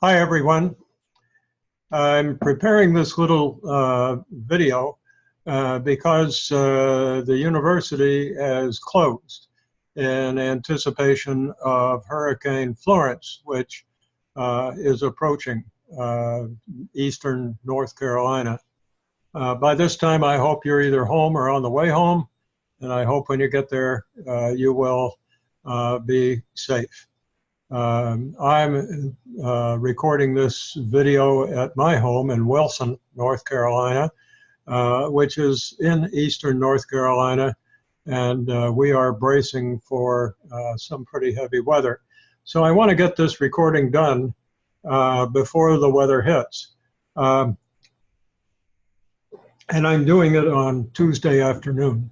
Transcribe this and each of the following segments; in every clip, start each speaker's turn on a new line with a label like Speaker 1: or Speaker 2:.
Speaker 1: Hi, everyone. I'm preparing this little video because the university has closed in anticipation of Hurricane Florence, which is approaching eastern North Carolina. By this time, I hope you're either home or on the way home, and I hope when you get there, you will be safe. I'm recording this video at my home in Wilson, North Carolina, which is in eastern North Carolina, and we are bracing for some pretty heavy weather. So I want to get this recording done before the weather hits. And I'm doing it on Tuesday afternoon.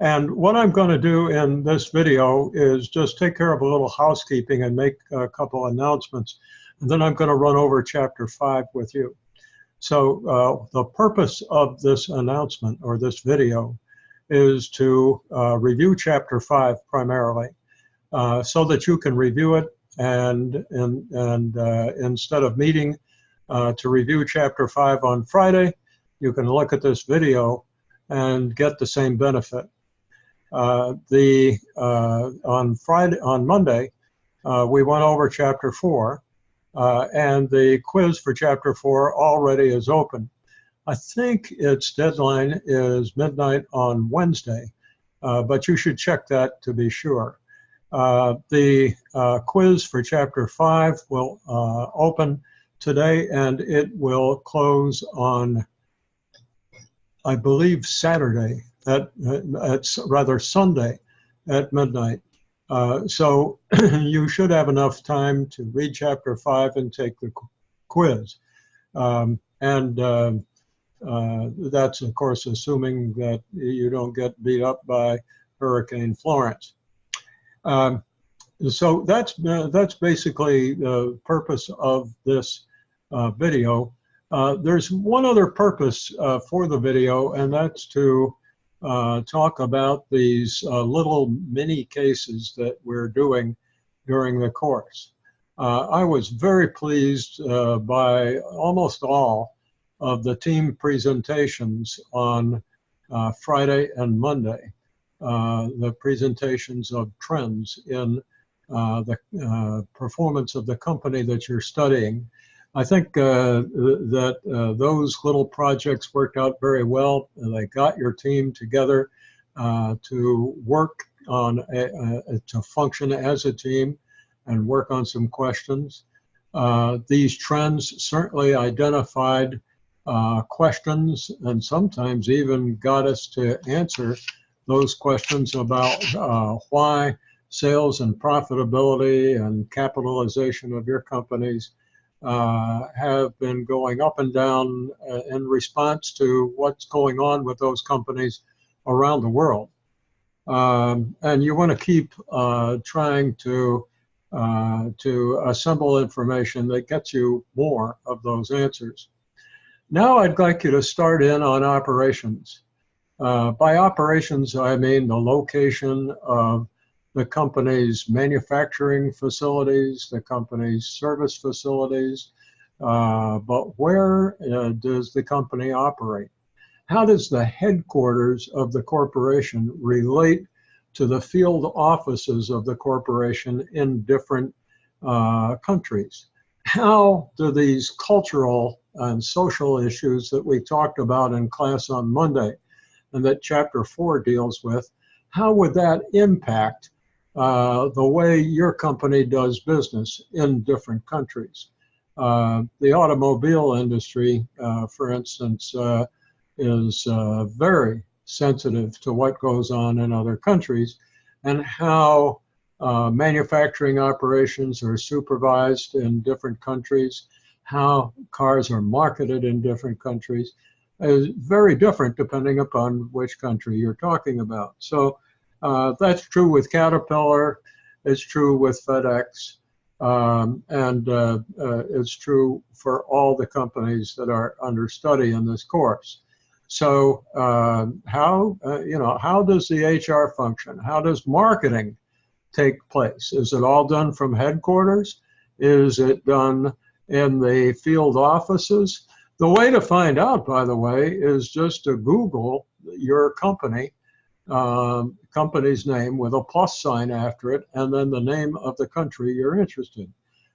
Speaker 1: And what I'm going to do in this video is just take care of a little housekeeping and make a couple announcements. And then I'm going to run over Chapter 5 with you. So the purpose of this announcement or this video is to review Chapter 5 primarily so that you can review it and instead of meeting to review Chapter 5 on Friday, you can look at this video and get the same benefit. On Monday, we went over Chapter 4, and the quiz for Chapter 4 already is open. I think its deadline is midnight on Wednesday, but you should check that to be sure. The quiz for Chapter 5 will open today, and it will close on, I believe, Saturday. Rather Sunday at midnight. So you should have enough time to read Chapter 5 and take the quiz. That's, of course, assuming that you don't get beat up by Hurricane Florence. So that's basically the purpose of this video. There's one other purpose for the video, and that's to talk about these little mini cases that we're doing during the course. I was very pleased by almost all of the team presentations on Friday and Monday, the presentations of trends in the performance of the company that you're studying. I think that those little projects worked out very well. They got your team together to work on, to function as a team and work on some questions. These trends certainly identified questions and sometimes even got us to answer those questions about why sales and profitability and capitalization of your companies have been going up and down in response to what's going on with those companies around the world. And you want to keep trying to assemble information that gets you more of those answers. Now I'd like you to start in on operations. By operations, I mean the location of the company's manufacturing facilities, the company's service facilities, but where does the company operate? How does the headquarters of the corporation relate to the field offices of the corporation in different countries? How do these cultural and social issues that we talked about in class on Monday and that Chapter 4 deals with, how would that impact the way your company does business in different countries? The automobile industry, for instance, is very sensitive to what goes on in other countries and how manufacturing operations are supervised in different countries, how cars are marketed in different countries is very different depending upon which country you're talking about. So that's true with Caterpillar, it's true with FedEx, and it's true for all the companies that are under study in this course. So how does the HR function? How does marketing take place? Is it all done from headquarters? Is it done in the field offices? The way to find out, by the way, is just to Google your company, company's name with a plus sign after it, and then the name of the country you're interested in.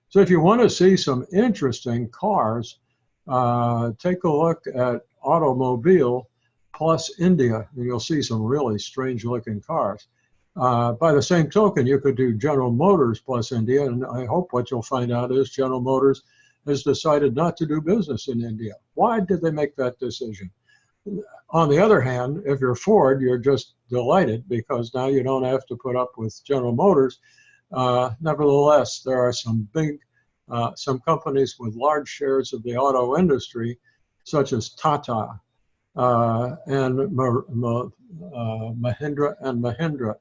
Speaker 1: So if you want to see some interesting cars, take a look at Automobile plus India, and you'll see some really strange looking cars. By the same token, you could do General Motors plus India, and I hope what you'll find out is General Motors has decided not to do business in India. Why did they make that decision? On the other hand, if you're Ford, you're just delighted because now you don't have to put up with General Motors. Nevertheless, there are some some companies with large shares of the auto industry, such as Tata and Mahindra and Mahindra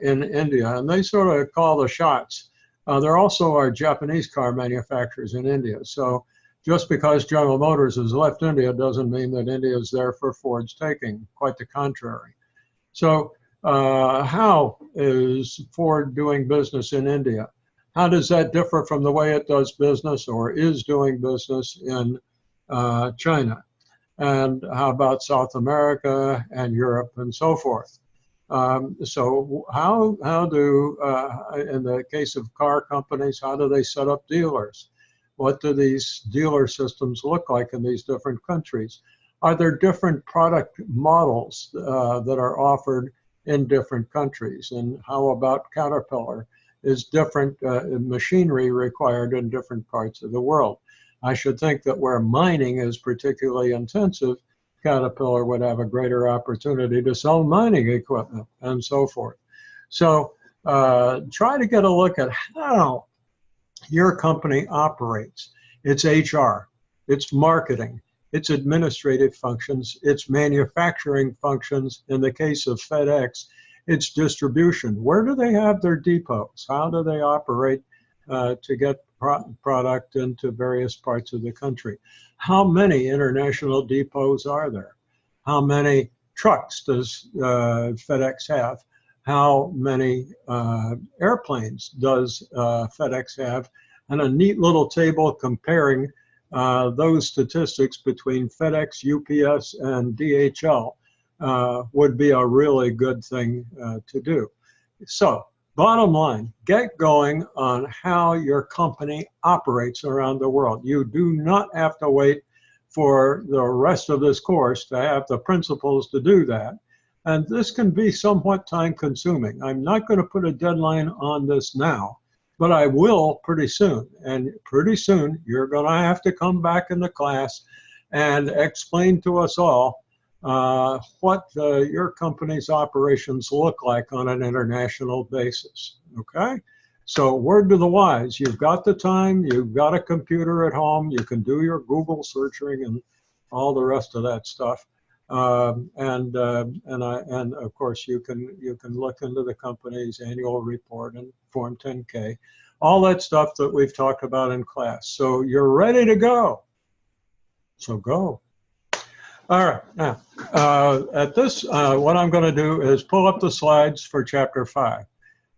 Speaker 1: in India, and they sort of call the shots. There also are Japanese car manufacturers in India. So just because General Motors has left India doesn't mean that India is there for Ford's taking, quite the contrary. So how is Ford doing business in India? How does that differ from the way it does business or is doing business in China? And how about South America and Europe and so forth? So how do, in the case of car companies, how do they set up dealers? What do these dealer systems look like in these different countries? Are there different product models that are offered in different countries? And how about Caterpillar? Is different machinery required in different parts of the world? I should think that where mining is particularly intensive, Caterpillar would have a greater opportunity to sell mining equipment and so forth. So try to get a look at how your company operates. Its HR, its marketing, its administrative functions, its manufacturing functions. In the case of FedEx, its distribution. Where do they have their depots? How do they operate to get product into various parts of the country? How many international depots are there? How many trucks does FedEx have? How many airplanes does FedEx have? And a neat little table comparing those statistics between FedEx, UPS, and DHL would be a really good thing to do. So, bottom line, get going on how your company operates around the world. You do not have to wait for the rest of this course to have the principles to do that. And this can be somewhat time consuming. I'm not going to put a deadline on this now, but I will pretty soon. And pretty soon, you're going to have to come back in the class and explain to us all what your company's operations look like on an international basis, okay? So word to the wise, you've got the time, you've got a computer at home, you can do your Google searching and all the rest of that stuff. And of course you can look into the company's annual report and Form 10K, all that stuff that we've talked about in class. So you're ready to go. So go. All right, now at this, what I'm going to do is pull up the slides for Chapter 5.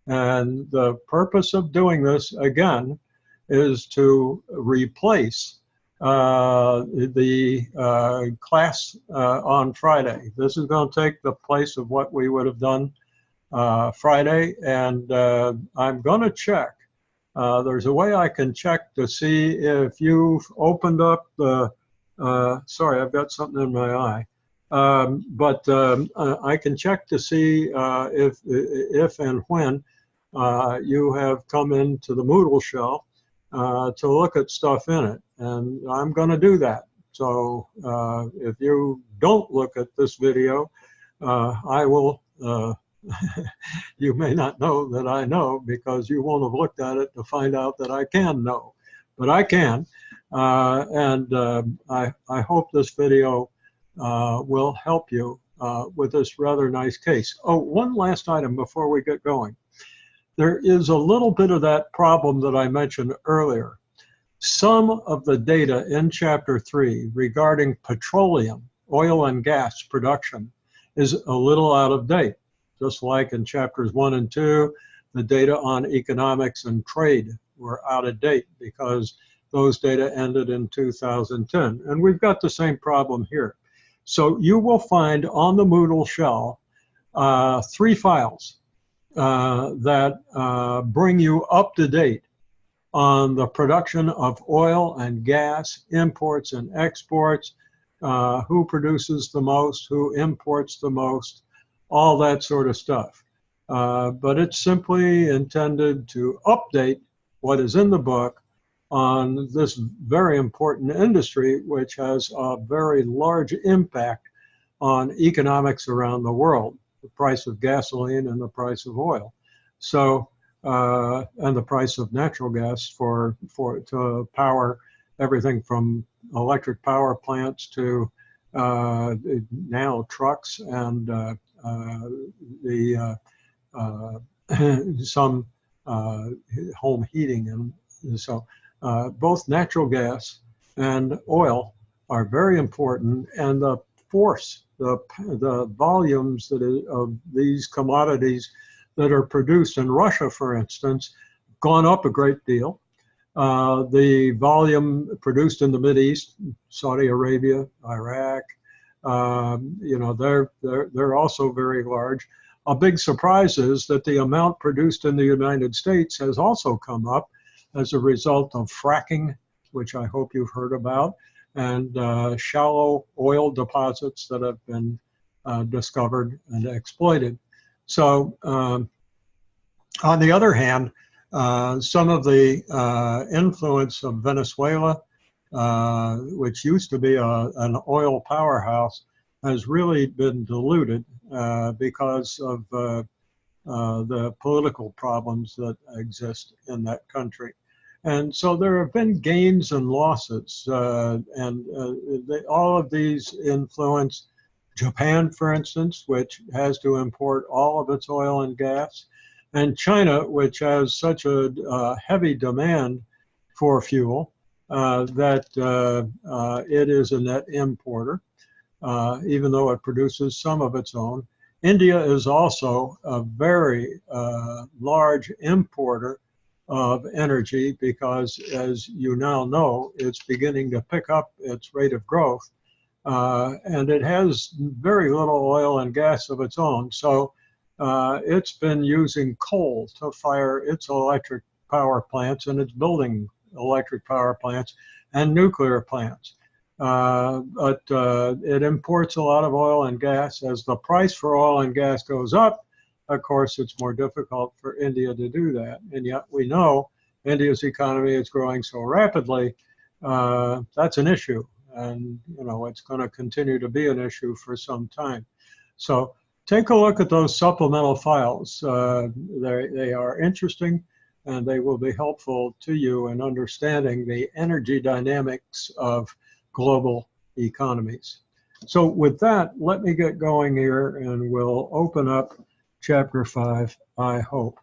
Speaker 1: And the purpose of doing this, again, is to replace the class on Friday. This is going to take the place of what we would have done Friday, and I'm going to check. There's a way I can check to see if you've opened up the sorry, I've got something in my eye. I can check to see if and when you have come into the Moodle shell to look at stuff in it. And I'm going to do that. So if you don't look at this video, I will, you may not know that I know because you won't have looked at it to find out that I can know. But I can. I hope this video will help you with this rather nice case. Oh, one last item before we get going. There is a little bit of that problem that I mentioned earlier. Some of the data in Chapter 3 regarding petroleum, oil and gas production is a little out of date. Just like in Chapters 1 and 2, the data on economics and trade were out of date because those data ended in 2010. And we've got the same problem here. So you will find on the Moodle shell 3 files that bring you up to date on the production of oil and gas, imports and exports, who produces the most, who imports the most, all that sort of stuff. But it's simply intended to update what is in the book on this very important industry, which has a very large impact on economics around the world, the price of gasoline and the price of oil. So, and the price of natural gas to power everything from electric power plants to now trucks and some home heating. And so both natural gas and oil are very important, and the force, the volumes of these commodities that are produced in Russia, for instance, gone up a great deal. The volume produced in the Mideast, Saudi Arabia, Iraq, you know, they're also very large. A big surprise is that the amount produced in the United States has also come up as a result of fracking, which I hope you've heard about, and shallow oil deposits that have been discovered and exploited. So on the other hand, some of the influence of Venezuela, which used to be an oil powerhouse, has really been diluted because of the political problems that exist in that country. And so there have been gains and losses, all of these influence Japan, for instance, which has to import all of its oil and gas, and China, which has such a heavy demand for fuel that it is a net importer, even though it produces some of its own. India is also a very large importer of energy because, as you now know, it's beginning to pick up its rate of growth. And it has very little oil and gas of its own. So it's been using coal to fire its electric power plants, and it's building electric power plants and nuclear plants. But it imports a lot of oil and gas. As the price for oil and gas goes up, of course, it's more difficult for India to do that. And yet we know India's economy is growing so rapidly, that's an issue. And, you know, it's going to continue to be an issue for some time. So take a look at those supplemental files. They are interesting, and they will be helpful to you in understanding the energy dynamics of global economies. So with that, let me get going here, and we'll open up Chapter 5, I hope.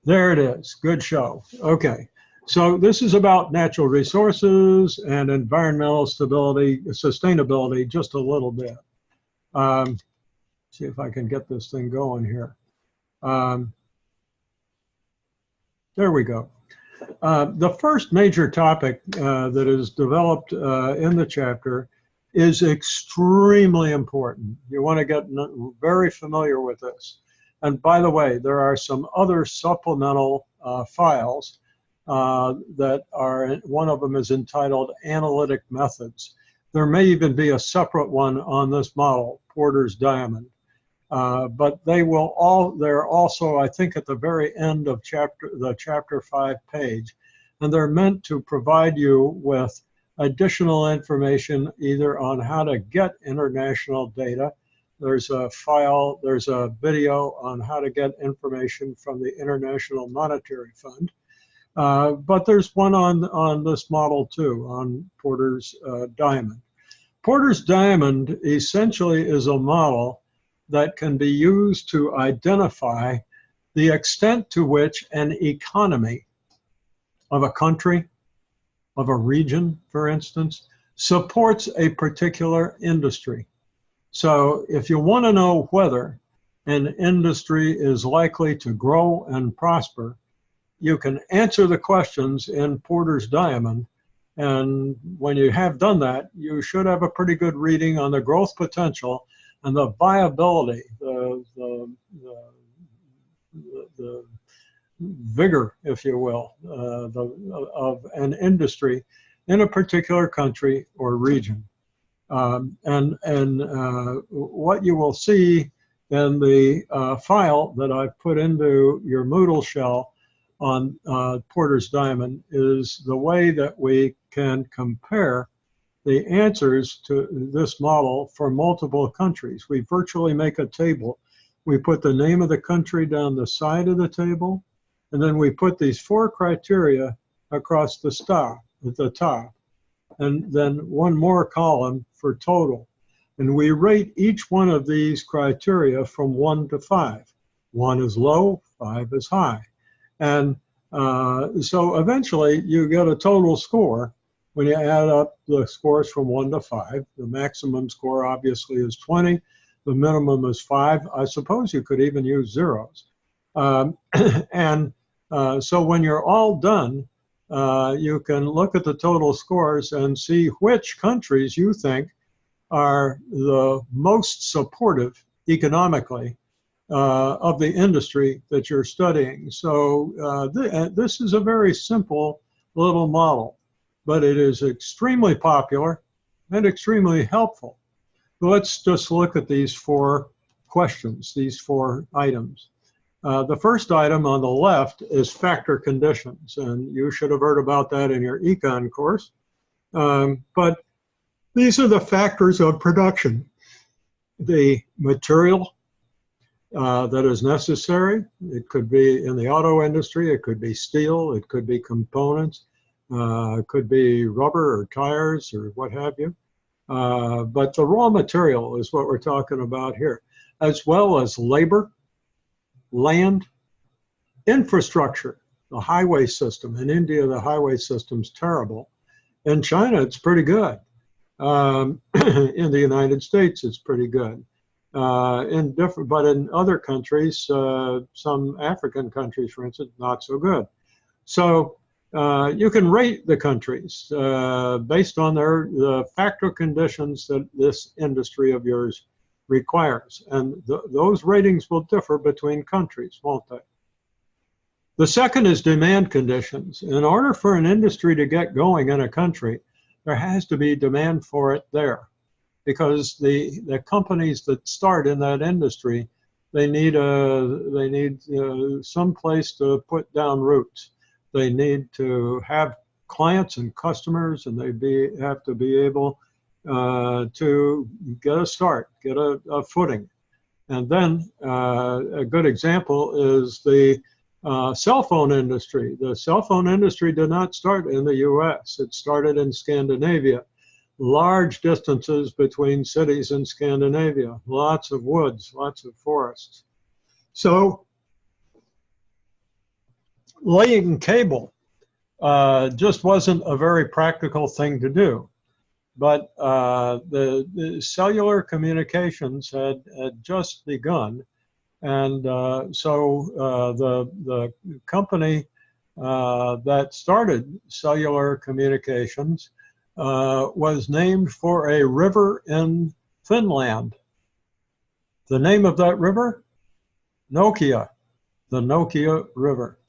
Speaker 1: There it is. Good show. Okay. So this is about natural resources and environmental stability, sustainability, just a little bit. See if I can get this thing going here. There we go. The first major topic that is developed in the chapter is extremely important. You want to get very familiar with this. And by the way, there are some other supplemental files that are, one of them is entitled Analytic Methods. There may even be a separate one on this model, Porter's Diamond. But they're also, I think, at the very end of the Chapter 5 page. And they're meant to provide you with additional information either on how to get international data. There's a video on how to get information from the International Monetary Fund. But there's one on this model too, on Porter's Diamond. Porter's Diamond essentially is a model that can be used to identify the extent to which an economy of a country, of a region, for instance, supports a particular industry. So if you want to know whether an industry is likely to grow and prosper, you can answer the questions in Porter's diamond. And when you have done that, you should have a pretty good reading on the growth potential and the viability, the vigor, if you will, of an industry in a particular country or region. What you will see in the file that I've put into your Moodle shell on Porter's diamond is the way that we can compare the answers to this model for multiple countries. We virtually make a table. We put the name of the country down the side of the table, and then we put these 4 criteria across the top, at the top, and then one more column for total. And we rate each one of these criteria from 1 to 5. 1 is low, 5 is high. And so eventually you get a total score when you add up the scores from 1 to 5. The maximum score obviously is 20. The minimum is 5. I suppose you could even use zeros. So when you're all done, you can look at the total scores and see which countries you think are the most supportive economically of the industry that you're studying. So this is a very simple little model, but it is extremely popular and extremely helpful. Let's just look at these 4 questions, these 4 items. The first item on the left is factor conditions, and you should have heard about that in your econ course. But these are the factors of production. The material that is necessary. It could be in the auto industry, it could be steel, it could be components, it could be rubber or tires or what have you. But the raw material is what we're talking about here, as well as labor, land, infrastructure, the highway system. In India, the highway system's terrible. In China, it's pretty good. In the United States, it's pretty good. But in other countries, some African countries, for instance, not so good. So you can rate the countries based on the factor conditions that this industry of yours requires. And those ratings will differ between countries, won't they? The second is demand conditions. In order for an industry to get going in a country, there has to be demand for it there, because the companies that start in that industry, they need some place to put down roots. They need to have clients and customers, and they have to be able to get a start, get a footing. And then a good example is the cell phone industry. The cell phone industry did not start in the US. It started in Scandinavia. Large distances between cities in Scandinavia, lots of woods, lots of forests. So laying cable just wasn't a very practical thing to do. But the cellular communications had just begun. And so the company that started cellular communications was named for a river in Finland. The name of that river? Nokia, the Nokia River.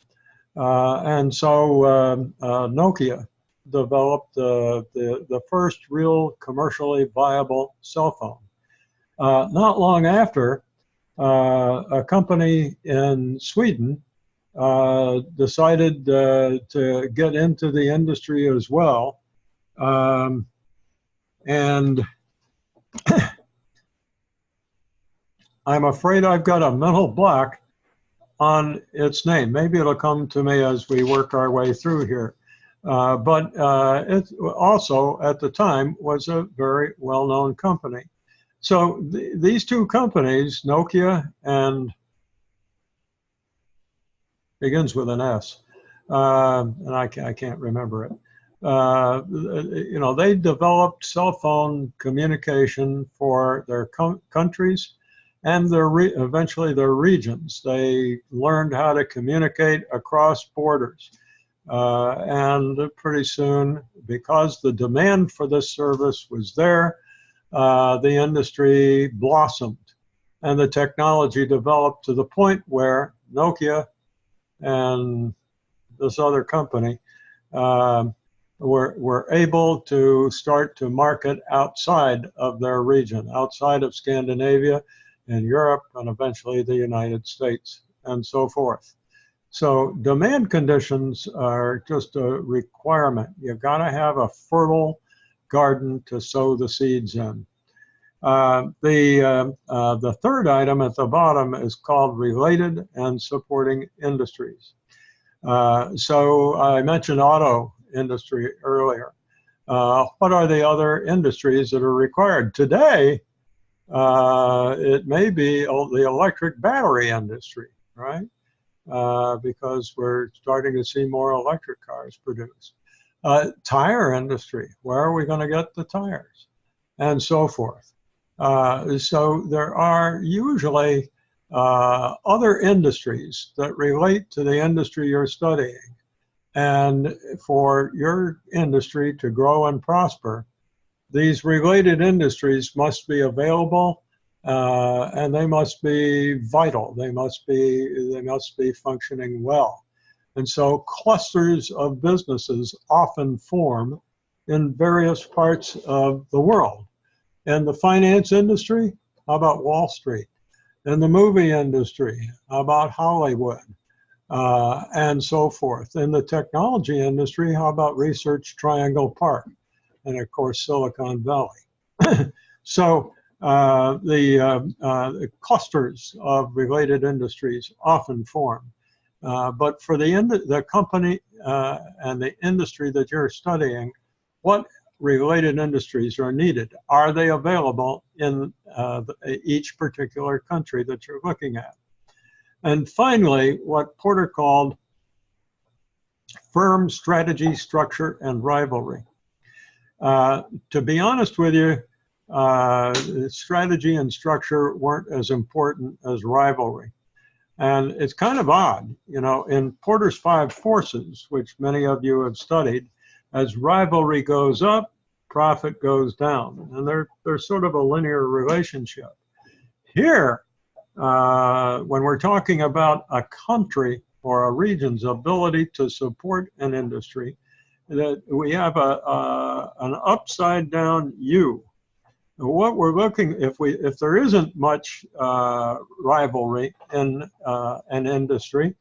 Speaker 1: And so Nokia developed the first real commercially viable cell phone. Not long after, a company in Sweden decided to get into the industry as well. And I'm afraid I've got a mental block on its name. Maybe it'll come to me as we work our way through here. But it also, at the time, was a very well-known company. So these two companies, Nokia and begins with an S, and I can't remember it. They developed cell phone communication for their countries, and eventually their regions. They learned how to communicate across borders. And pretty soon, because the demand for this service was there, the industry blossomed. And the technology developed to the point where Nokia and this other company were able to start to market outside of their region, outside of Scandinavia and Europe, and eventually the United States, and so forth. So demand conditions are just a requirement. You've got to have a fertile garden to sow the seeds in. The third item at the bottom is called related and supporting industries. So I mentioned auto industry earlier. What are the other industries that are required? Today, it may be the electric battery industry, right? Because we're starting to see more electric cars produced. Tire industry, where are we going to get the tires? And so forth. So there are usually other industries that relate to the industry you're studying. And for your industry to grow and prosper, these related industries must be available, and they must be vital. They must be functioning well. And so clusters of businesses often form in various parts of the world. In the finance industry, how about Wall Street? In the movie industry, how about Hollywood? And so forth. In the technology industry, how about Research Triangle Park? And of course, Silicon Valley. So the clusters of related industries often form. But for the company and the industry that you're studying, what related industries are needed? Are they available in each particular country that you're looking at? And finally, what Porter called firm strategy, structure, and rivalry. To be honest with you, strategy and structure weren't as important as rivalry. And it's kind of odd, you know, in Porter's 5 forces, which many of you have studied, as rivalry goes up, profit goes down. And they're sort of a linear relationship. Here, when we're talking about a country or a region's ability to support an industry, that we have an upside down U. What we're looking, if there isn't much rivalry in an industry,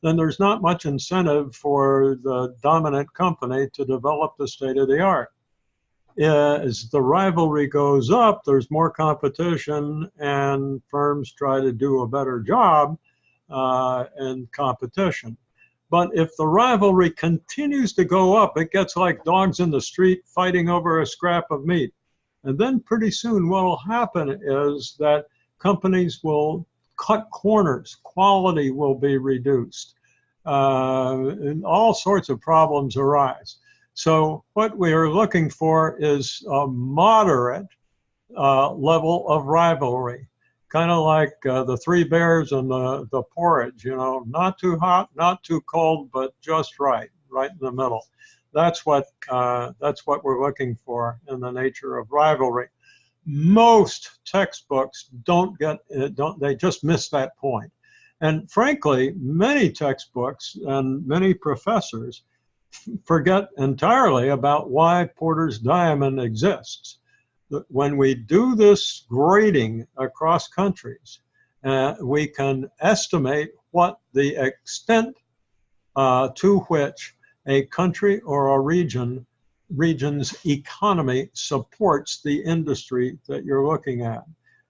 Speaker 1: then there's not much incentive for the dominant company to develop the state of the art. As the rivalry goes up, there's more competition, and firms try to do a better job in competition. But if the rivalry continues to go up, it gets like dogs in the street fighting over a scrap of meat. And then pretty soon what will happen is that companies will cut corners, quality will be reduced, and all sorts of problems arise. So what we are looking for is a moderate level of rivalry, kind of like the 3 bears and the porridge, you know, not too hot, not too cold, but just right in the middle. That's what we're looking for in the nature of rivalry. Most textbooks they just miss that point. And frankly, many textbooks and many professors forget entirely about why Porter's diamond exists. When we do this grading across countries, we can estimate what the extent to which a country or a region's economy supports the industry that you're looking at.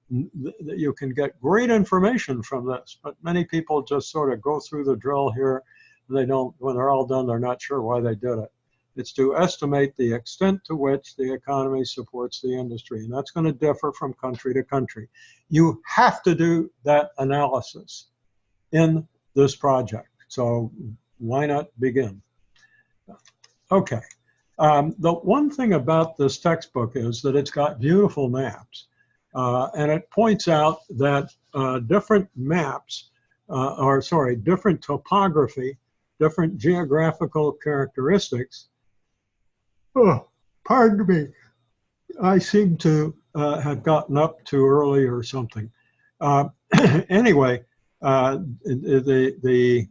Speaker 1: You can get great information from this, but many people just sort of go through the drill here. They don't, when they're all done, they're not sure why they did it. It's to estimate the extent to which the economy supports the industry, and that's going to differ from country to country. You have to do that analysis in this project, so why not begin? Okay. The one thing about this textbook is that it's got beautiful maps. And it points out that different maps, different topography, different geographical characteristics. Oh, pardon me. I seem to have gotten up too early or something. Anyway, the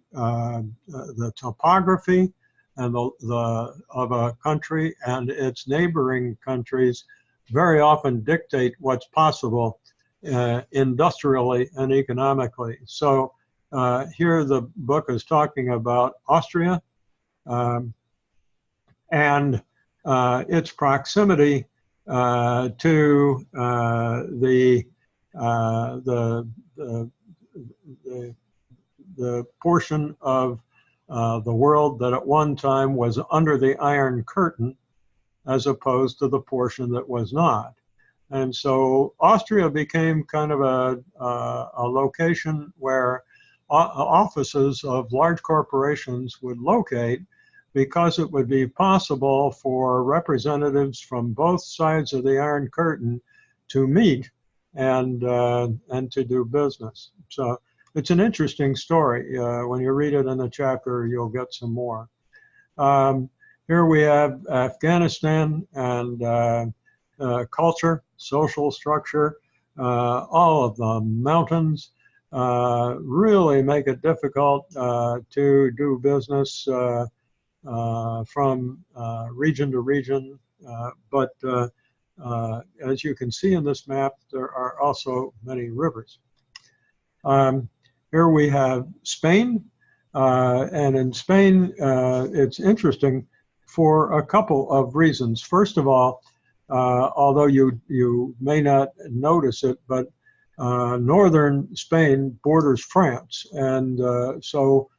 Speaker 1: topography and of a country and its neighboring countries very often dictate what's possible industrially and economically. So here the book is talking about Austria and its proximity to the portion of the world that at one time was under the Iron Curtain, as opposed to the portion that was not. And so Austria became kind of a location where offices of large corporations would locate, because it would be possible for representatives from both sides of the Iron Curtain to meet and to do business. So it's an interesting story. When you read it in the chapter, you'll get some more. Here we have Afghanistan and culture, social structure, all of the mountains really make it difficult to do business from region to region, but as you can see in this map, there are also many rivers. Here we have Spain, and in Spain, it's interesting for a couple of reasons. First of all, although you may not notice it, but northern Spain borders France, and so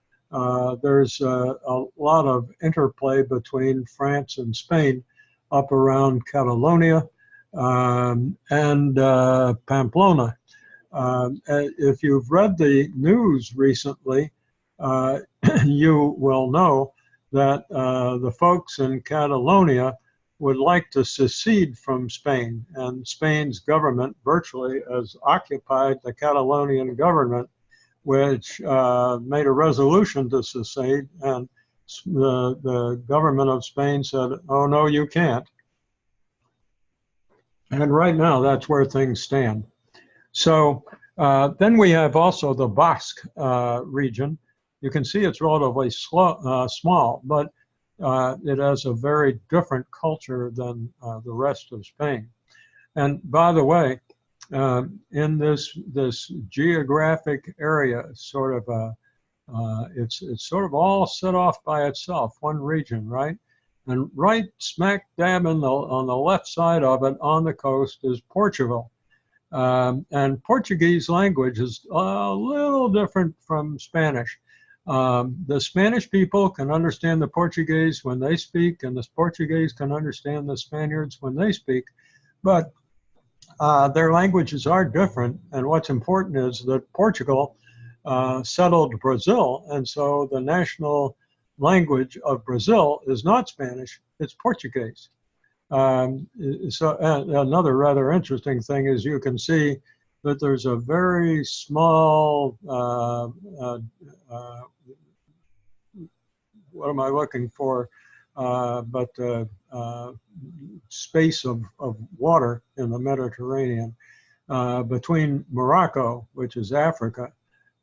Speaker 1: there's a lot of interplay between France and Spain up around Catalonia and Pamplona. If you've read the news recently, you will know that the folks in Catalonia would like to secede from Spain, and Spain's government virtually has occupied the Catalonian government, which made a resolution to secede, and the government of Spain said, oh, no, you can't. And right now, that's where things stand. So then we have also the Basque region. You can see it's relatively small, but it has a very different culture than the rest of Spain. And by the way, in this geographic area, sort of it's sort of all set off by itself, one region, right? And right smack dab on the left side of it, on the coast, is Portugal. And Portuguese language is a little different from Spanish. The Spanish people can understand the Portuguese when they speak, and the Portuguese can understand the Spaniards when they speak, but their languages are different. And what's important is that Portugal settled Brazil, and so the national language of Brazil is not Spanish, it's Portuguese. So another rather interesting thing is you can see that there's a very small, what am I looking for, space of water in the Mediterranean between Morocco, which is Africa,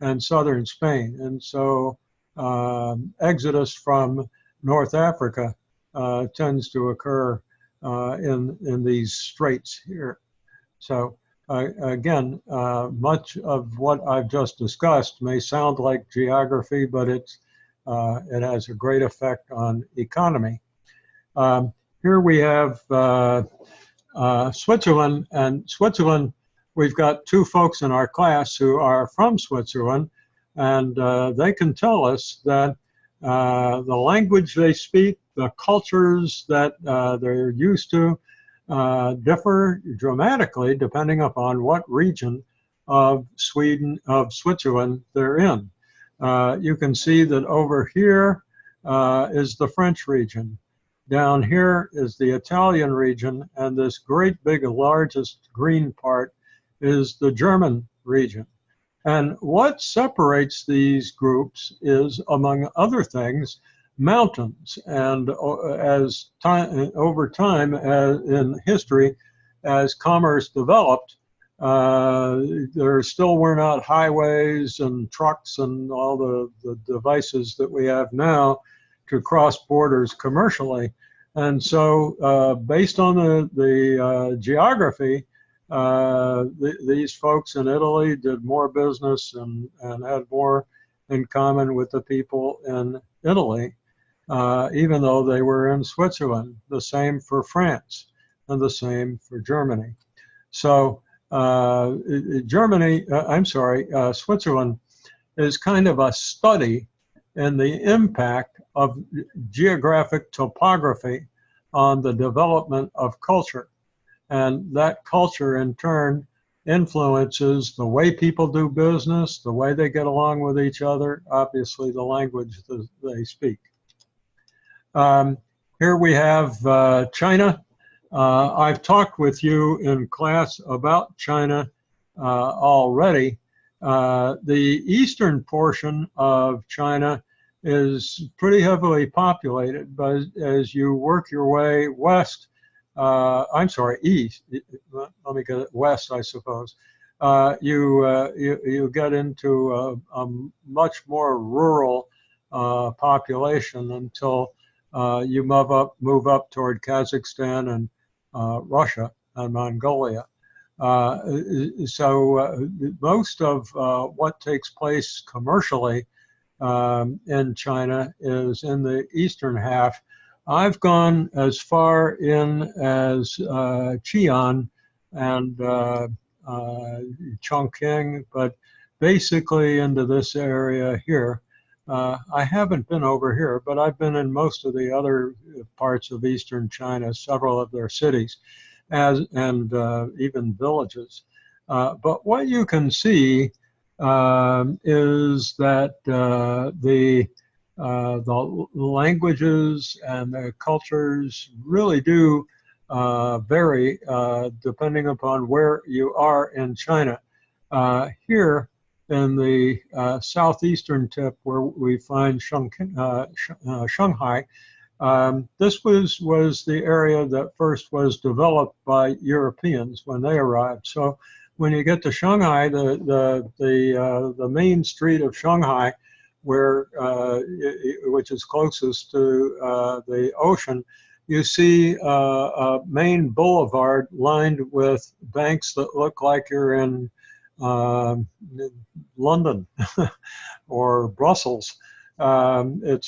Speaker 1: and southern Spain. And so exodus from North Africa tends to occur in these straits here. So again, much of what I've just discussed may sound like geography, but it has a great effect on economy. Here we have Switzerland, and Switzerland, we've got two folks in our class who are from Switzerland, and they can tell us that the language they speak, the cultures that they're used to, differ dramatically depending upon what region of Switzerland they're in. You can see that over here is the French region. Down here is the Italian region, and this great big largest green part is the German region. And what separates these groups is, among other things, mountains. And as time, over time, in history, as commerce developed, there still were not highways and trucks and all the devices that we have now to cross borders commercially. And so based on the geography, these folks in Italy did more business and had more in common with the people in Italy, even though they were in Switzerland. The same for France and the same for Germany. So Switzerland is kind of a study in the impact of geographic topography on the development of culture. And that culture, in turn, influences the way people do business, the way they get along with each other, obviously the language that they speak. Here we have China. I've talked with you in class about China already. The eastern portion of China is pretty heavily populated, but as you work your way west, east, let me get it west, I suppose, you get into a much more rural population until you move up toward Kazakhstan and Russia and Mongolia. So most of what takes place commercially in China is in the eastern half. I've gone as far in as Xi'an and Chongqing, but basically into this area here. I haven't been over here, but I've been in most of the other parts of eastern China, several of their cities, and even villages. But what you can see is that the languages and the cultures really do vary depending upon where you are in China. Here in the southeastern tip, where we find Shanghai, this was the area that first was developed by Europeans when they arrived. So when you get to Shanghai, the main street of Shanghai, which is closest to the ocean, you see a main boulevard lined with banks that look like you're in London or Brussels. It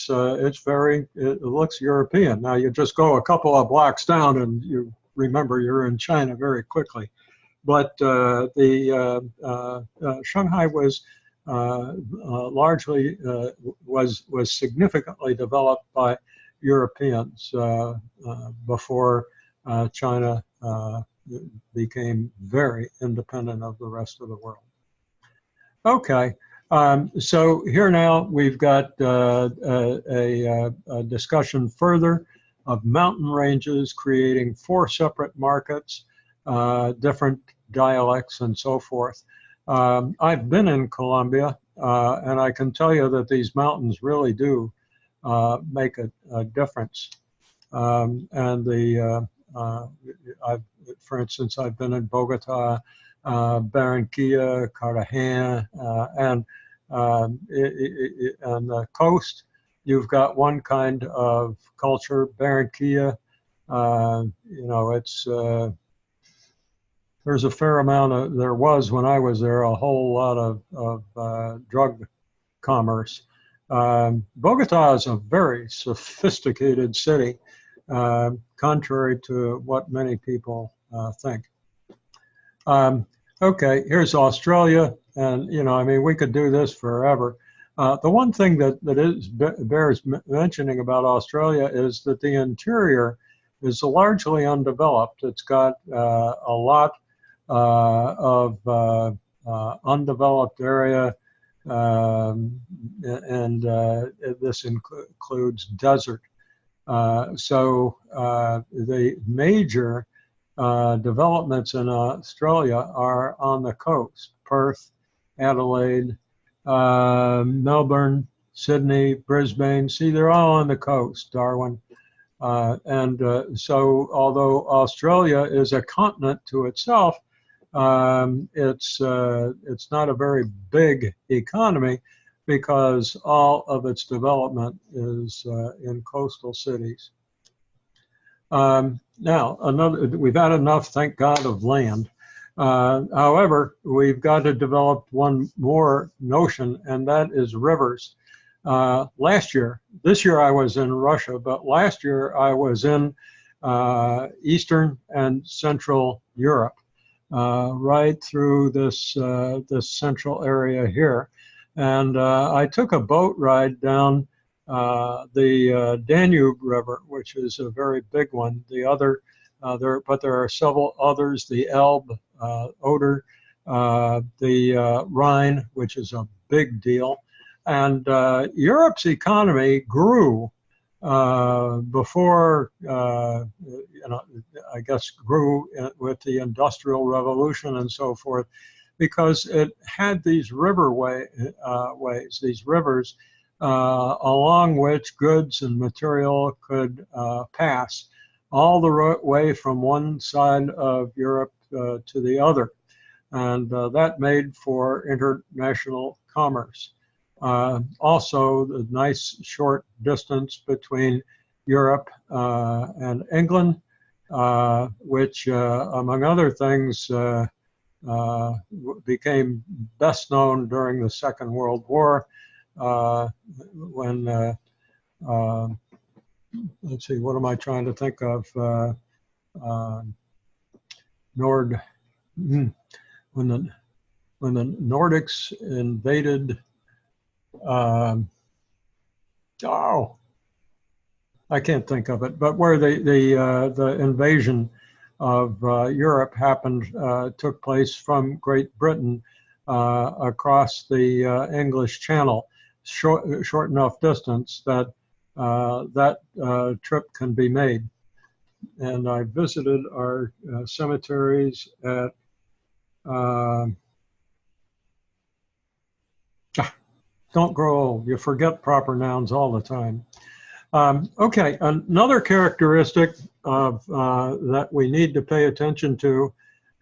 Speaker 1: looks European. Now you just go a couple of blocks down and you remember you're in China very quickly. But Shanghai was largely was significantly developed by Europeans before China became very independent of the rest of the world. Okay, so here now we've got a discussion further of mountain ranges creating 4 separate markets, different dialects and so forth. I've been in Colombia, and I can tell you that these mountains really do make a difference. For instance, I've been in Bogota, Barranquilla, Cartagena, and on the coast, you've got one kind of culture. Barranquilla, there's a fair amount there was when I was there, a whole lot of drug commerce. Bogota is a very sophisticated city, contrary to what many people think. Okay, here's Australia, and we could do this forever. The one thing that bears mentioning about Australia is that the interior is largely undeveloped. It's got a lot of undeveloped area, and this includes desert. So the major developments in Australia are on the coast: Perth, Adelaide, Melbourne, Sydney, Brisbane. See, they're all on the coast, Darwin. So although Australia is a continent to itself, it's not a very big economy because all of its development is in coastal cities. Now, we've had enough, thank God, of land. However, we've got to develop one more notion, and that is rivers. This year I was in Russia, but last year I was in Eastern and Central Europe, right through this central area here. And I took a boat ride down the Danube River, which is a very big one. But there are several others: the Elbe, Oder, the Rhine, which is a big deal. And Europe's economy grew before, I guess, grew with the Industrial Revolution and so forth, because it had these ways, these rivers, along which goods and material could pass all the way from one side of Europe to the other. And that made for international commerce. Also, the nice short distance between Europe and England, which, among other things, became best known during the Second World War, when, let's see, what am I trying to think of? When the Nordics invaded, I can't think of it, but where the invasion of Europe took place from Great Britain across the English Channel, short enough distance that that trip can be made. And I visited our cemeteries at don't grow old. You forget proper nouns all the time. Okay, another characteristic of that we need to pay attention to,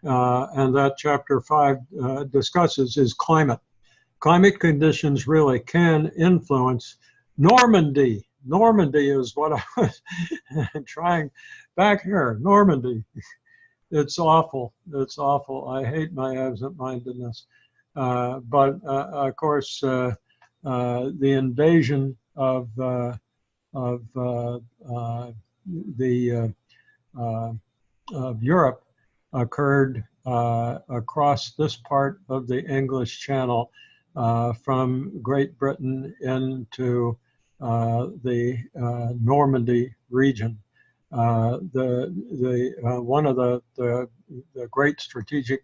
Speaker 1: and that Chapter 5 discusses, is climate. Climate conditions really can influence Normandy. Normandy is what I was trying back here. Normandy. It's awful. It's awful. I hate my absent-mindedness. But of course, the invasion of Europe occurred across this part of the English Channel, from Great Britain into the Normandy region. One of the great strategic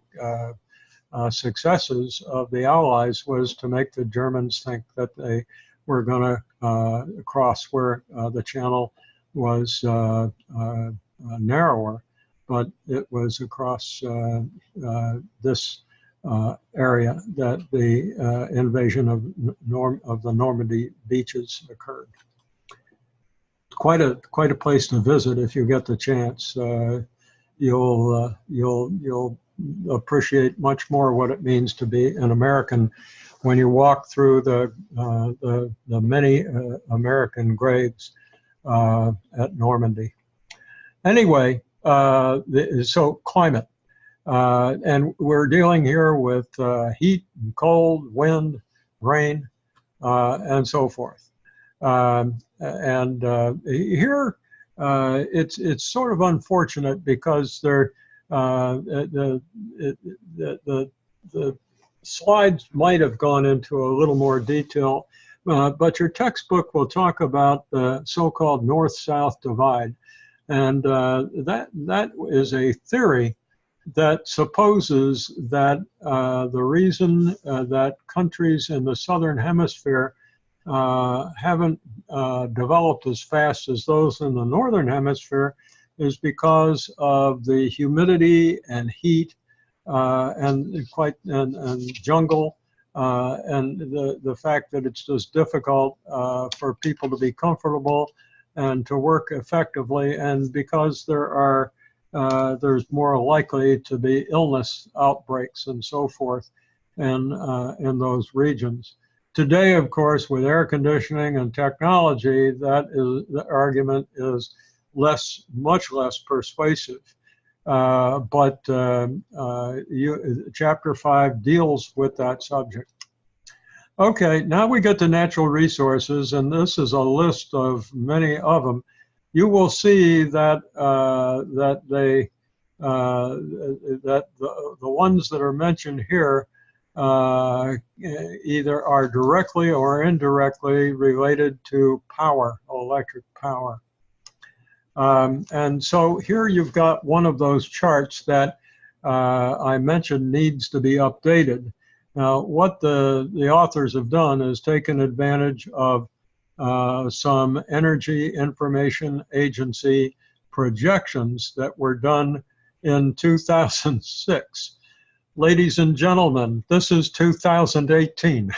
Speaker 1: successes of the Allies was to make the Germans think that they were going to cross where the channel was narrower, but it was across this area that the invasion of the Normandy beaches occurred. Quite a place to visit if you get the chance. You'll appreciate much more what it means to be an American when you walk through the many American graves at Normandy. Anyway, so climate. And we're dealing here with heat, and cold, wind, rain, and so forth. Here, it's sort of unfortunate because the slides might have gone into a little more detail, but your textbook will talk about the so-called north-south divide, and that is a theory that supposes that the reason that countries in the southern hemisphere haven't developed as fast as those in the northern hemisphere is because of the humidity and heat and jungle and the fact that it's just difficult for people to be comfortable and to work effectively, and because there's more likely to be illness outbreaks and so forth in those regions. Today, of course, with air conditioning and technology, the argument is much less persuasive. But Chapter 5 deals with that subject. Okay, now we get to natural resources, and this is a list of many of them. You will see that the ones that are mentioned here either are directly or indirectly related to power, electric power. And so here you've got one of those charts that I mentioned needs to be updated. Now, what the authors have done is taken advantage of some Energy Information Agency projections that were done in 2006. Ladies and gentlemen, this is 2018.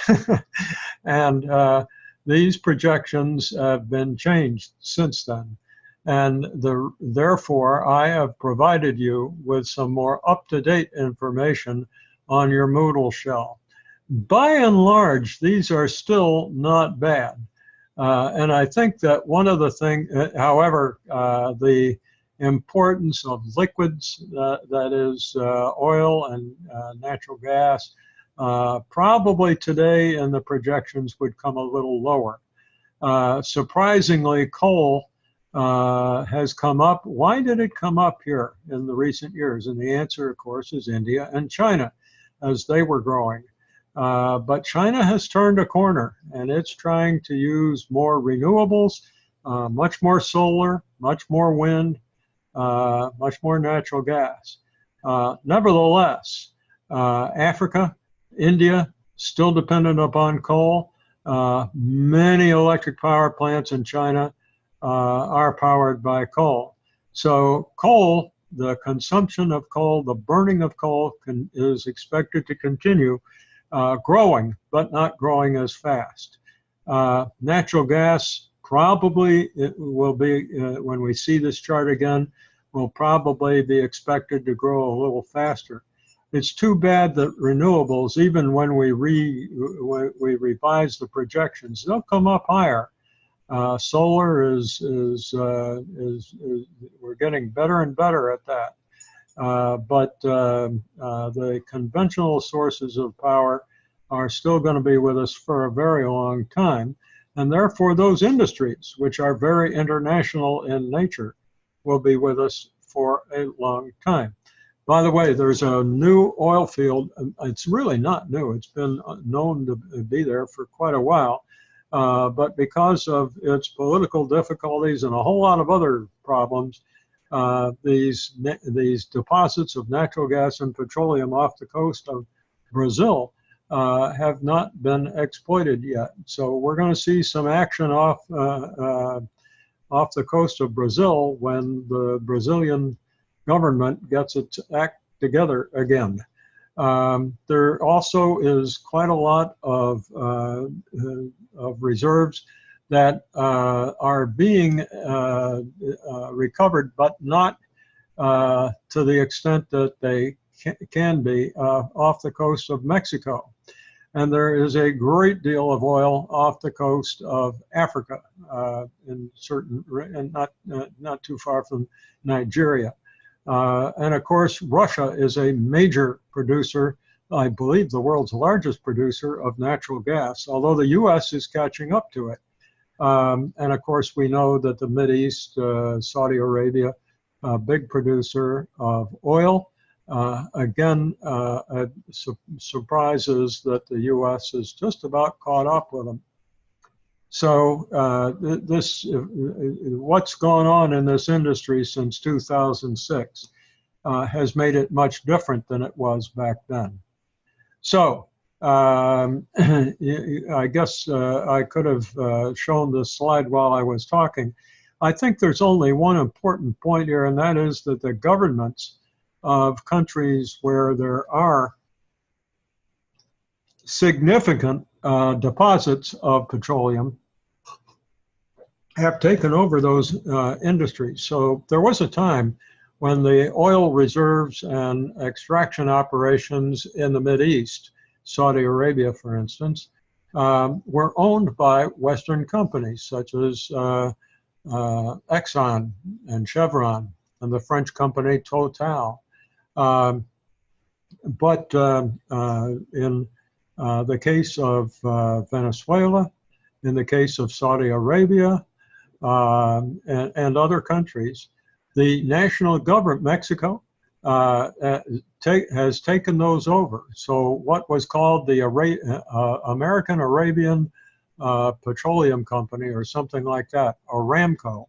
Speaker 1: And these projections have been changed since then. And therefore, I have provided you with some more up-to-date information on your Moodle shell. By and large, these are still not bad. And I think that one of the things, however, the importance of liquids, that is oil and natural gas, probably today in the projections would come a little lower. Surprisingly, coal has come up. Why did it come up here in the recent years? And the answer, of course, is India and China, as they were growing. But China has turned a corner, and it's trying to use more renewables, much more solar, much more wind, much more natural gas. Nevertheless, Africa, India, still dependent upon coal. Many electric power plants in China are powered by coal. So coal, the consumption of coal, the burning of coal is expected to continue growing, but not growing as fast. Natural gas probably, it will be, when we see this chart again, will probably be expected to grow a little faster. It's too bad that renewables, even when we revise the projections, they'll come up higher. Solar we're getting better and better at that. But the conventional sources of power are still going to be with us for a very long time. And therefore, those industries, which are very international in nature, will be with us for a long time. By the way, there's a new oil field. It's really not new. It's been known to be there for quite a while. But because of its political difficulties and a whole lot of other problems, these deposits of natural gas and petroleum off the coast of Brazil have not been exploited yet. So we're going to see some action off the coast of Brazil when the Brazilian government gets its act together again. There also is quite a lot of reserves that are being recovered, but not to the extent that they can be off the coast of Mexico. And there is a great deal of oil off the coast of Africa, in certain, and not too far from Nigeria. And of course, Russia is a major producer, I believe the world's largest producer of natural gas, although the US is catching up to it. And of course, we know that the Mideast, Saudi Arabia, a big producer of oil. Again, surprises that the US is just about caught up with them. So what's gone on in this industry since 2006 has made it much different than it was back then. So I guess I could have shown this slide while I was talking. I think there's only one important point here, and that is that the governments of countries where there are significant deposits of petroleum have taken over those industries. So there was a time when the oil reserves and extraction operations in the Mideast, Saudi Arabia, for instance, were owned by Western companies such as Exxon and Chevron and the French company Total. But in the case of Venezuela, in the case of Saudi Arabia, and other countries, the national government, Mexico, has taken those over. So what was called the American Arabian Petroleum Company or something like that, Aramco,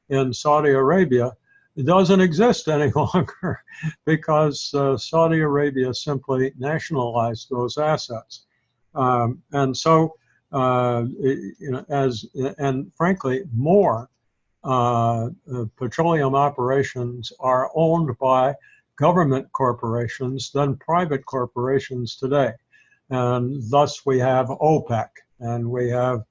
Speaker 1: in Saudi Arabia, it doesn't exist any longer because Saudi Arabia simply nationalized those assets. And so, and frankly, more petroleum operations are owned by government corporations than private corporations today. And thus we have OPEC, and we have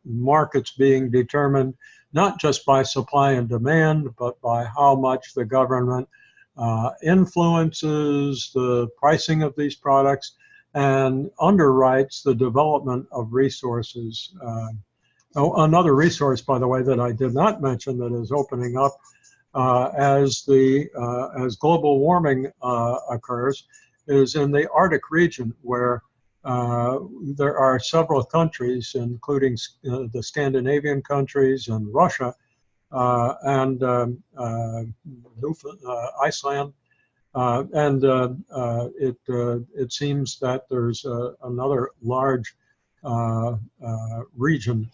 Speaker 1: markets being determined not just by supply and demand, but by how much the government influences the pricing of these products and underwrites the development of resources. Another resource, by the way, that I did not mention that is opening up as global warming occurs is in the Arctic region, where there are several countries, including the Scandinavian countries and Russia and Iceland. And it seems that there's another large region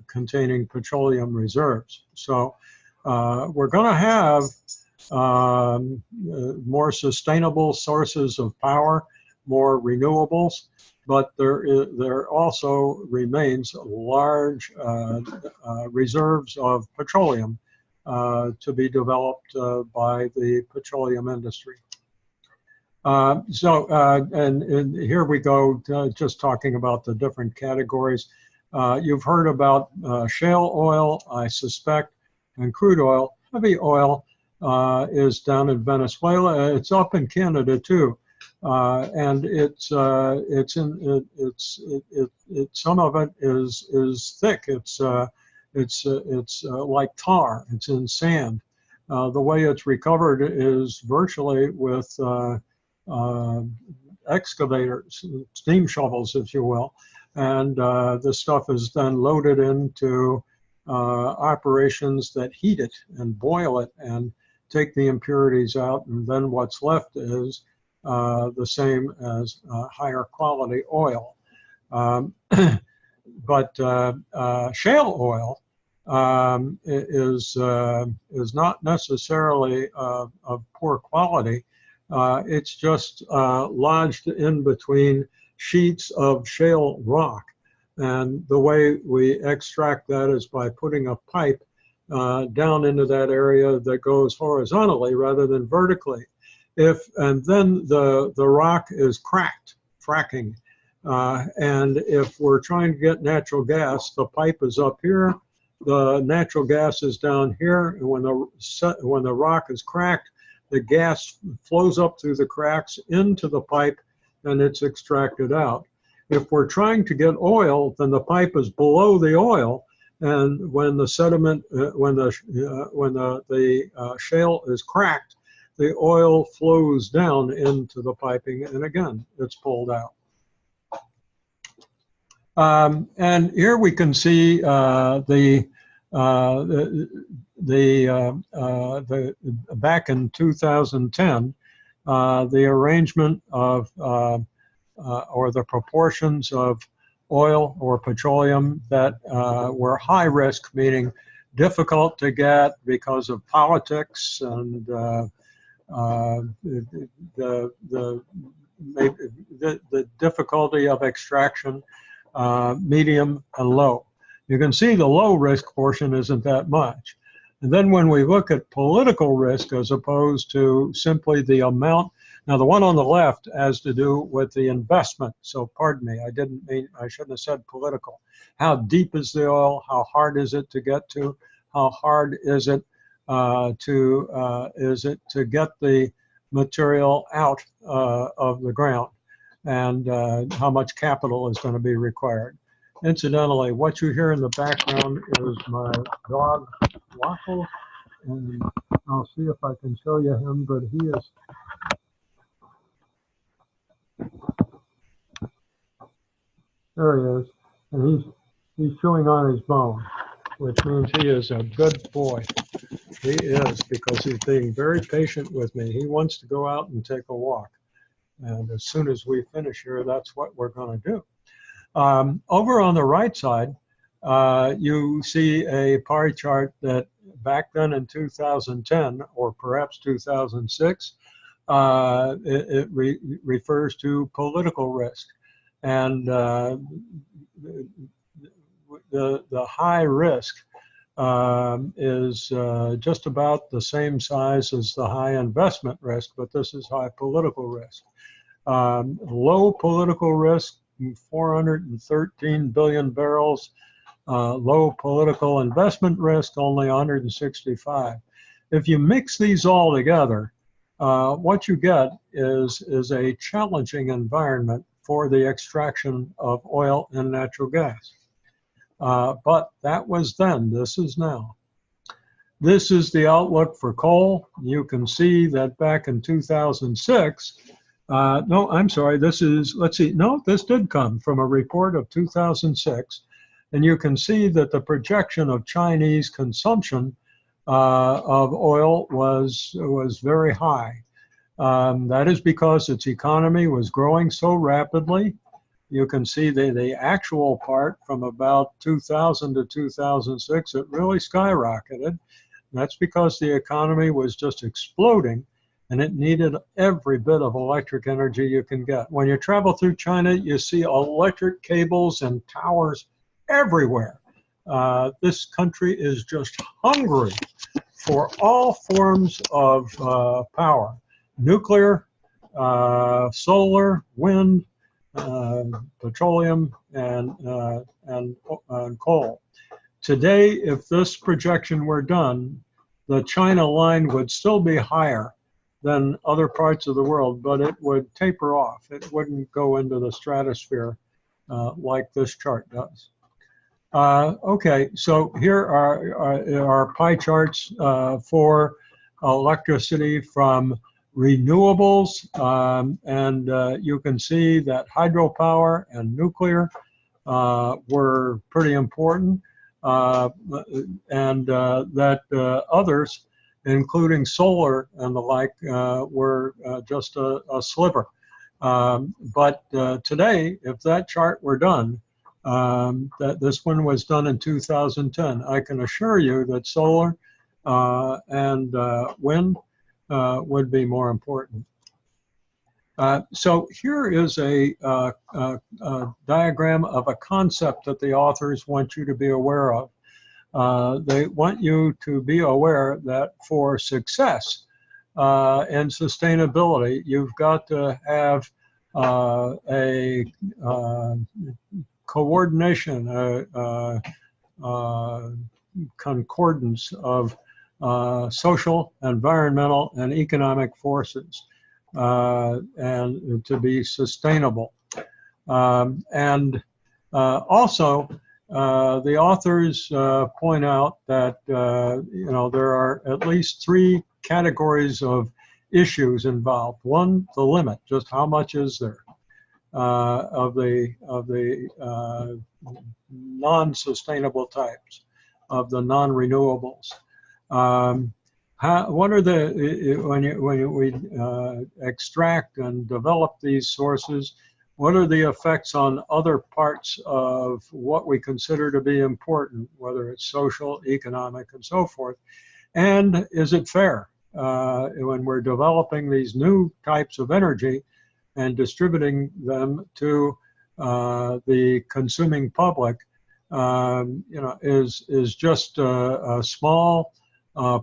Speaker 1: containing petroleum reserves. So we're going to have more sustainable sources of power, more renewables, but there also remains large reserves of petroleum to be developed by the petroleum industry. And here we go, just talking about the different categories. You've heard about shale oil, I suspect, and crude oil. Heavy oil is down in Venezuela. It's up in Canada too, and some of it is thick. It's like tar. It's in sand. The way it's recovered is virtually with excavators, steam shovels, if you will, and the stuff is then loaded into operations that heat it and boil it and take the impurities out, and then what's left is the same as higher quality oil. But shale oil is not necessarily of poor quality. It's just lodged in between sheets of shale rock. And the way we extract that is by putting a pipe down into that area that goes horizontally rather than vertically. And then the rock is cracked, fracking. And if we're trying to get natural gas, the pipe is up here, the natural gas is down here, and when the rock is cracked, the gas flows up through the cracks into the pipe, and it's extracted out. If we're trying to get oil, then the pipe is below the oil, and when the sediment, when the shale is cracked, the oil flows down into the piping, and again, it's pulled out. And here we can see back in 2010, the arrangement of or the proportions of oil or petroleum that were high risk, meaning difficult to get because of politics and the difficulty of extraction, medium and low. You can see the low risk portion isn't that much. And then when we look at political risk as opposed to simply the amount, now the one on the left has to do with the investment. So pardon me, I shouldn't have said political. How deep is the oil? How hard is it to get to? How hard is it to get the material out of the ground? And how much capital is going to be required. Incidentally, what you hear in the background is my dog, Waffle, and I'll see if I can show you him, but he is, there he is, and he's chewing on his bone, which means he is a good boy. He is, because he's being very patient with me. He wants to go out and take a walk. And as soon as we finish here, that's what we're going to do. Over on the right side, you see a pie chart that back then in 2010, or perhaps 2006, it refers to political risk. And the high risk is just about the same size as the high investment risk, but this is high political risk. Low political risk, 413 billion barrels. Low political investment risk, only 165. If you mix these all together, what you get is a challenging environment for the extraction of oil and natural gas. But that was then, this is now. This is the outlook for coal. You can see that back in 2006, no, I'm sorry, this is, let's see, no, this did come from a report of 2006. And you can see that the projection of Chinese consumption of oil was very high. That is because its economy was growing so rapidly. You can see the actual part from about 2000 to 2006, it really skyrocketed. That's because the economy was just exploding and it needed every bit of electric energy you can get. When you travel through China, you see electric cables and towers everywhere. This country is just hungry for all forms of power. Nuclear, solar, wind, petroleum, and coal. Today, if this projection were done, the China line would still be higher than other parts of the world, but it would taper off. It wouldn't go into the stratosphere like this chart does. Okay, so here are pie charts for electricity from renewables, and you can see that hydropower and nuclear were pretty important, and that others, including solar and the like, were just a sliver. But today, if that chart were done, that this one was done in 2010, I can assure you that solar and wind would be more important. So here is a diagram of a concept that the authors want you to be aware of. They want you to be aware that for success and sustainability, you've got to have a coordination, concordance of social, environmental, and economic forces, and to be sustainable. Also, the authors point out that you know, there are at least 3 categories of issues involved. One, the limit, just how much is there of the non-sustainable types, of the non-renewables. What are the, when we extract and develop these sources, what are the effects on other parts of what we consider to be important, whether it's social, economic, and so forth? And is it fair when we're developing these new types of energy and distributing them to the consuming public? is just a small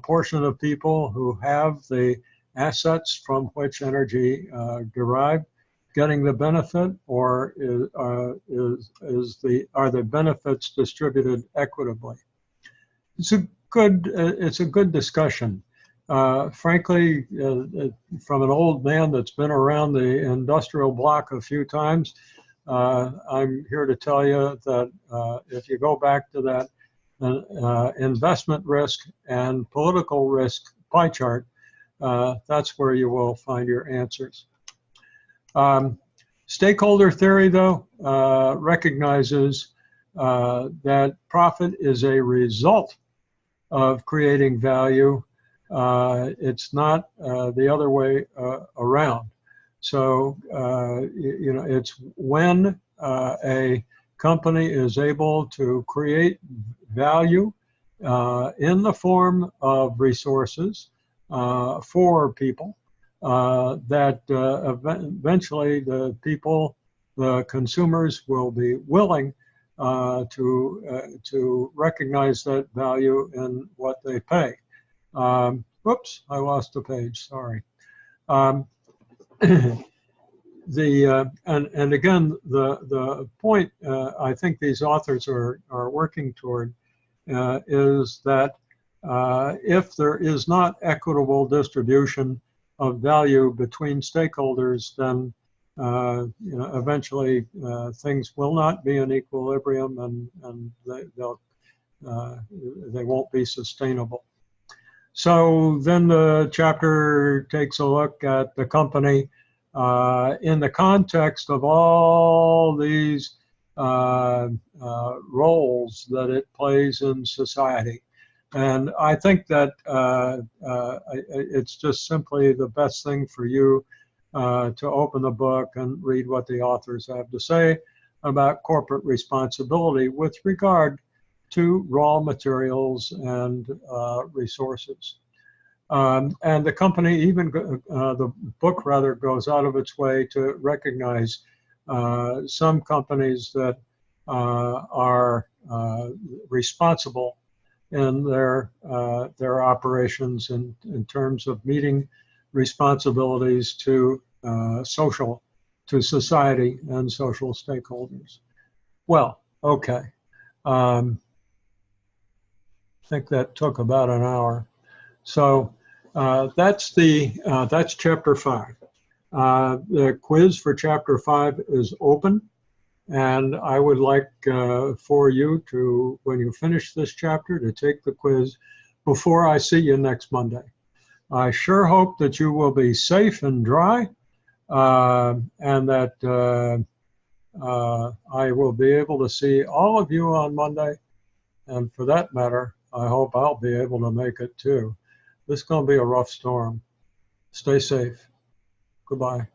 Speaker 1: portion of people who have the assets from which energy derived getting the benefit, or are the benefits distributed equitably? It's a good discussion. Frankly, from an old man that's been around the industrial block a few times, I'm here to tell you that if you go back to that investment risk and political risk pie chart, that's where you will find your answers. Stakeholder theory, though, recognizes that profit is a result of creating value. It's not the other way around. So, it's when a company is able to create value in the form of resources for people that eventually the consumers will be willing to recognize that value in what they pay. Whoops, I lost a page, sorry. And again, the point I think these authors are working toward is that if there is not equitable distribution of value between stakeholders, then eventually things will not be in equilibrium, and they won't be sustainable. So then the chapter takes a look at the company in the context of all these roles that it plays in society. And I think that it's just simply the best thing for you to open the book and read what the authors have to say about corporate responsibility with regard to raw materials and resources. And the company, even the book rather, goes out of its way to recognize some companies that are responsible in their operations in terms of meeting responsibilities to society and social stakeholders. Well, okay. I think that took about an hour. So that's chapter 5. The quiz for chapter 5 is open, and I would like for you to, when you finish this chapter, to take the quiz before I see you next Monday. I sure hope that you will be safe and dry, and that I will be able to see all of you on Monday. And for that matter, I hope I'll be able to make it too. This is going to be a rough storm. Stay safe. Goodbye.